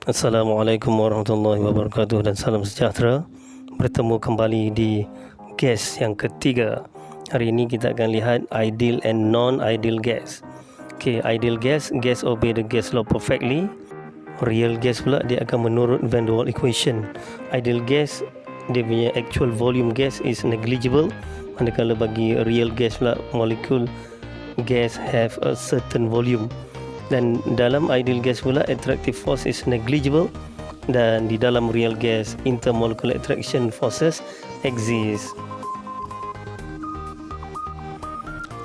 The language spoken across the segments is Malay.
Assalamualaikum warahmatullahi wabarakatuh dan salam sejahtera. Bertemu kembali di gas yang ketiga. Hari ini kita akan lihat ideal and non-ideal gas. Ideal gas obey the gas law perfectly. Real gas pula dia akan menurut van der Waals equation. Ideal gas dia punya actual volume gas is negligible, manakala bagi real gas pula molecule gas have a certain volume. Dan dalam ideal gas pula attractive force is negligible, dan di dalam real gas intermolecular attraction forces exist.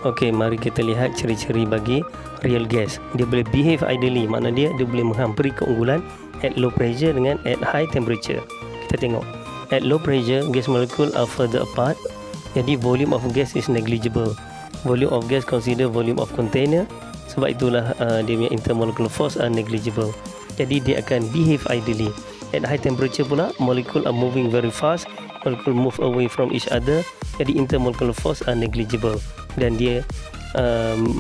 Okey, mari kita lihat ciri-ciri bagi real gas. Dia boleh behave ideally, makna dia boleh menghampiri keunggulan at low pressure dengan at high temperature. Kita tengok at low pressure gas molecule are further apart, jadi volume of gas is negligible. Volume of gas consider volume of container, sebab itulah dia punya intermolecular force are negligible. Jadi dia akan behave ideally. At high temperature pula molecule are moving very fast, molecule move away from each other, jadi intermolecular force are negligible dan dia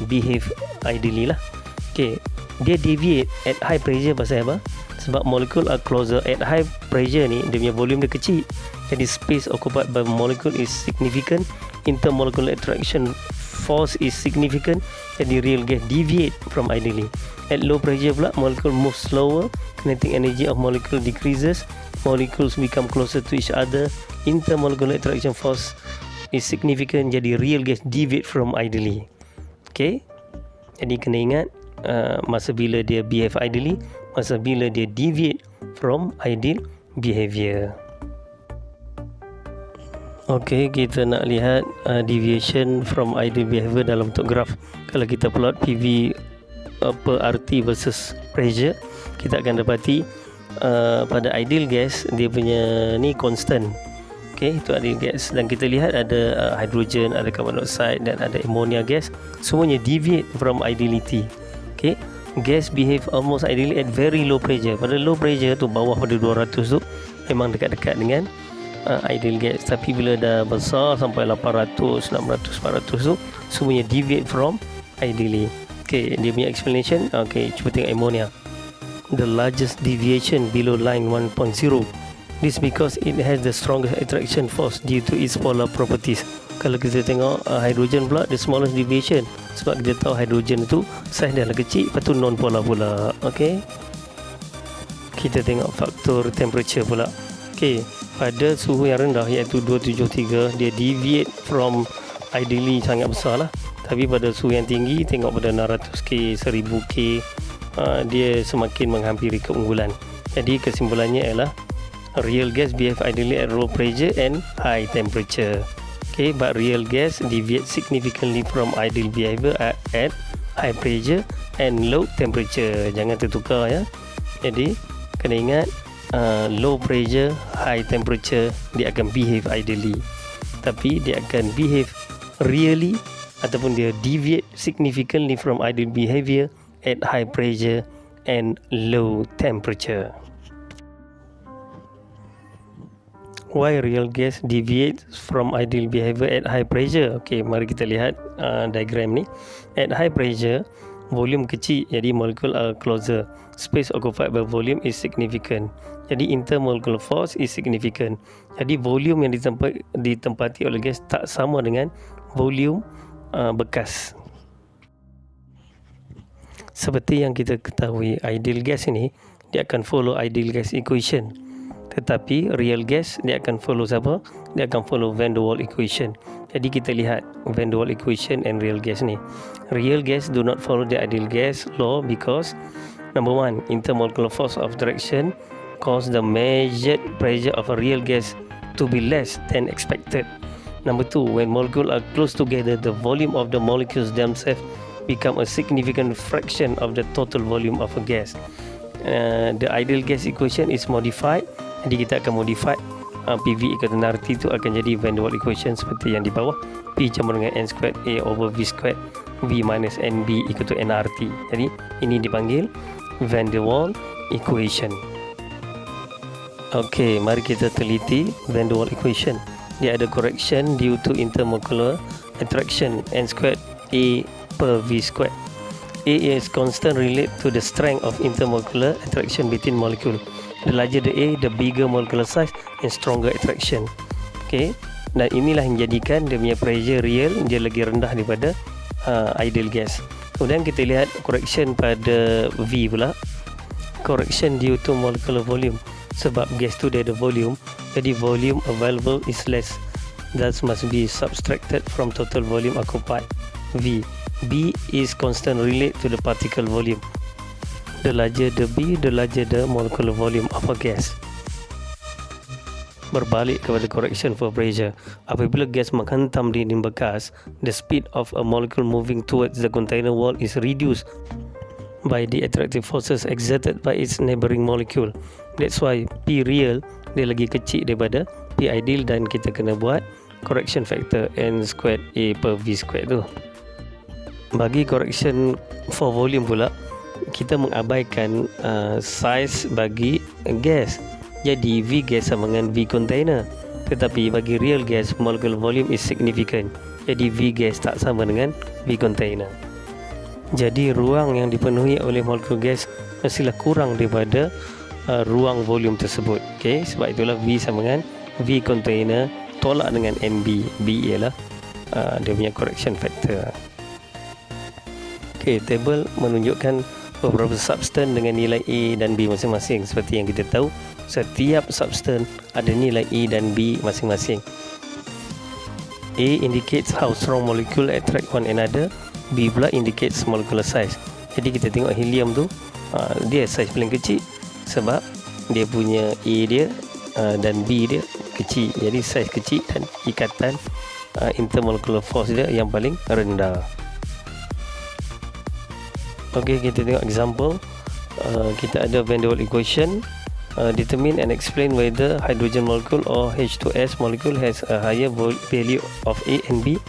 behave ideally lah. Dia deviate at high pressure pasal apa? Sebab molecule are closer. At high pressure ni dia punya volume dia kecil, jadi space occupied by molecule is significant, intermolecular attraction force is significant, jadi real gas deviate from ideally. At low pressure pula molecule move slower, kinetic energy of molecule decreases, molecules become closer to each other, intermolecular attraction force is significant, jadi real gas deviate from ideally. Jadi kena ingat masa bila dia behave ideally, masa bila dia deviate from ideal behavior. Kita nak lihat deviation from ideal behavior dalam bentuk graf. Kalau kita plot PV per RT versus pressure, kita akan dapati pada ideal gas dia punya ni constant. Itu ideal gas, dan kita lihat ada hydrogen, ada carbon dioxide dan ada ammonia gas, semuanya deviate from ideality. Gas behave almost ideally at very low pressure. Pada low pressure tu, bawah pada 200 tu memang dekat-dekat dengan ideal gas, tapi bila dah besar sampai 800, 600, 400 tu semuanya deviate from ideally. Dia punya explanation. Cuba tengok ammonia. The largest deviation below line 1.0. This because it has the strongest attraction force due to its polar properties. Kalau kita tengok hydrogen pula, the smallest deviation, sebab kita tahu hydrogen tu size dia kecil, lepas tu non polar pula. Kita tengok faktor temperature pula. Pada suhu yang rendah iaitu 273, dia deviate from ideally sangat besar lah. Tapi pada suhu yang tinggi, tengok pada 600K, 1000K, dia semakin menghampiri keunggulan. Jadi kesimpulannya ialah real gas behave ideally at low pressure and high temperature. But real gas deviate significantly from ideal behavior at high pressure and low temperature. Jangan tertukar ya. Jadi kena ingat low pressure, high temperature dia akan behave ideally, tapi dia akan behave really ataupun dia deviate significantly from ideal behavior at high pressure and low temperature. Why real gas deviates from ideal behavior at high pressure? Mari kita lihat diagram ni. At high pressure volume kecil, jadi molecule are closer, space occupied by volume is significant, jadi intermolecular force is significant. Jadi volume yang ditempati oleh gas tak sama dengan volume bekas. Seperti yang kita ketahui, ideal gas ini dia akan follow ideal gas equation, tetapi real gas dia akan follow siapa? Dia akan follow van der Waals equation. Jadi kita lihat van der Waals equation and real gas ni. Real gas do not follow the ideal gas law because number one, intermolecular force of attraction cause the measured pressure of a real gas to be less than expected. Number two, when molecules are close together, the volume of the molecules themselves become a significant fraction of the total volume of a gas. The ideal gas equation is modified. Jadi kita akan modify PV = RT itu akan jadi van der Waals equation seperti yang di bawah. P campur dengan N squared A over V squared V minus NB = nRT. Jadi ini dipanggil van der Waals equation. Mari kita teliti van der Waals equation. Dia ada correction due to intermolecular attraction N squared A per V squared. A is constant relate to the strength of intermolecular attraction between molecule. The larger the A, the bigger molecular size and stronger attraction. Okay, dan inilah yang menjadikan dia punya pressure real dia lagi rendah daripada ideal gas. Kemudian kita lihat correction pada V pula. Correction due to molecular volume. Sebab gas tu dia ada volume, jadi volume available is less, thus must be subtracted from total volume occupied. V. B is constant relate to the particle volume. The larger the B, the larger the molecular volume of a gas. Berbalik kepada correction for pressure. Apabila gas menghantam dinding bekas, the speed of a molecule moving towards the container wall is reduced by the attractive forces exerted by its neighboring molecule. That's why P real dia lagi kecil daripada P ideal, dan kita kena buat correction factor N squared A per V squared tu. Bagi correction for volume pula, kita mengabaikan size bagi gas. Jadi V gas sama dengan V container. Tetapi bagi real gas, molecular volume is significant. Jadi V gas tak sama dengan V container. Jadi ruang yang dipenuhi oleh molekul gas mestilah kurang daripada ruang volume tersebut. Okay, sebab itulah V sama dengan V container tolak dengan NB. B ialah dia punya correction factor. Okay, table menunjukkan beberapa substan dengan nilai A dan B masing-masing. Seperti yang kita tahu, setiap substan ada nilai A dan B masing-masing. A indicates how strong molecule attract one another. B pula indicates molecular size. Jadi kita tengok helium tu, dia size paling kecil sebab dia punya A dia dan B dia kecil. Jadi size kecil dan ikatan intermolecular force dia yang paling rendah. Okey, kita tengok example. Kita ada Van der Waals equation. Determine and explain whether hydrogen molecule or H2S molecule has a higher value of A and B.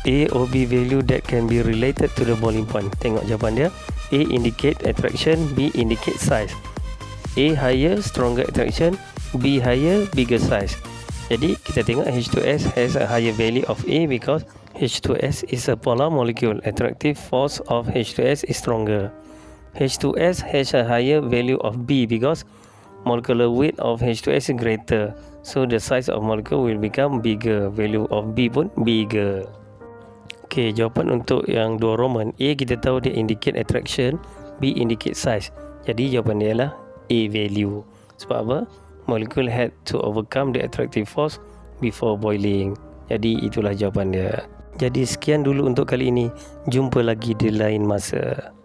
A or B value that can be related to the boiling point. Tengok jawapan dia. A indicate attraction, B indicate size. A higher, stronger attraction, B higher, bigger size. Jadi kita tengok H2S has a higher value of A because H2S is a polar molecule. Attractive force of H2S is stronger. H2S has a higher value of B because molecular weight of H2S is greater. So the size of molecule will become bigger. Value of B pun bigger. Okay, jawapan untuk yang dua Roman. A kita tahu dia indicate attraction, B indicate size. Jadi jawapan dia adalah A value. Sebab apa? Molecule had to overcome the attractive force before boiling. Jadi itulah jawapan dia. Jadi sekian dulu untuk kali ini. Jumpa lagi di lain masa.